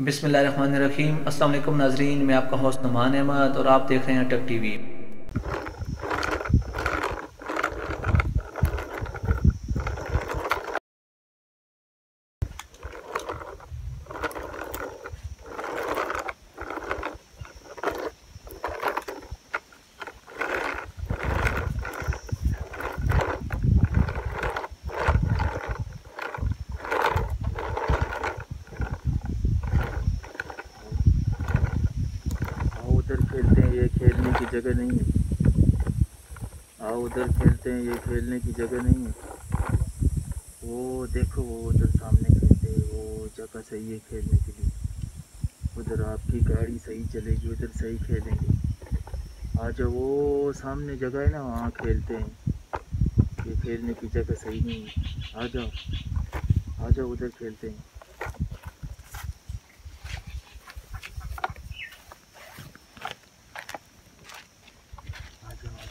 बिस्मिल्लाहिर्रहमानिर्रहीम। अस्सलाम वालेकुम नाजरीन, मैं आपका होस्ट नुमान अहमद और आप देख रहे हैं टक टीवी। आओ उधर खेलते हैं, ये खेलने की जगह नहीं है। आओ उधर खेलते हैं, ये खेलने की जगह नहीं है। वो देखो, वो उधर सामने खेलते हैं, वो जगह सही है खेलने के लिए। उधर आपकी गाड़ी सही चलेगी, उधर सही खेलेंगे। आ जाओ, वो सामने जगह है ना, वहाँ खेलते हैं। ये खेलने की जगह सही नहीं है। आ जाओ, आ जाओ, उधर खेलते हैं। आ जाओ, आ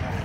जाओ।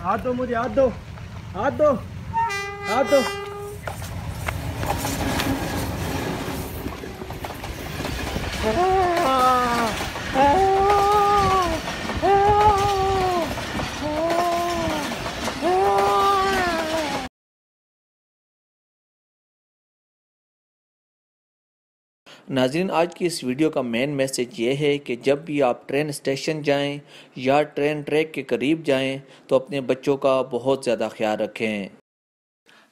हाथ दो मुझे, हाथ दो, हाथ दो, हाथ दो। नाजरीन, आज की इस वीडियो का मेन मैसेज ये है कि जब भी आप ट्रेन स्टेशन जाएं या ट्रेन ट्रैक के करीब जाएं तो अपने बच्चों का बहुत ज़्यादा ख्याल रखें।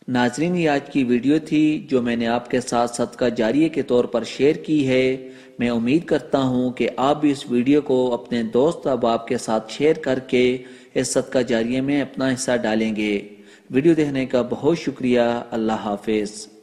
नाजरीन, ये आज की वीडियो थी जो मैंने आपके साथ सदका जारिये के तौर पर शेयर की है। मैं उम्मीद करता हूँ कि आप भी इस वीडियो को अपने दोस्त अहबाब के साथ शेयर करके इस सदका जारिये में अपना हिस्सा डालेंगे। वीडियो देखने का बहुत शुक्रिया। अल्लाह हाफिज़।